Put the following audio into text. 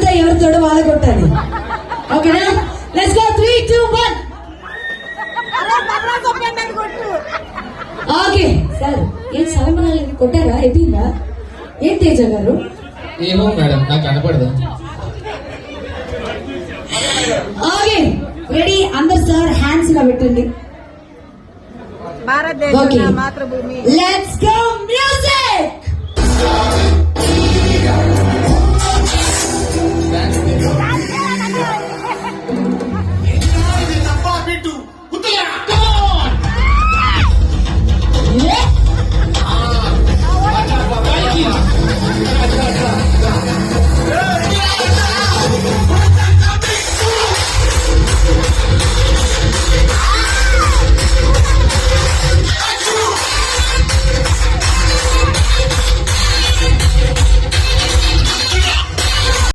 లో ఎవరు తోడు వాళ్ళ కొట్టాలి. ఓకేనా? Let's go 3, 2, 1. ఓకే సార్, ఏం సామాన్లు కొట్టారా? అయిపోయిందా? ఏం తేజ గారు? ఏమో మేడం, నాకు కనపడదు. ఓకే రెడీ అందరు సార్ హ్యాండ్స్ గా పెట్టండి. భారతదేశం మాతృభూమి. Let's go music.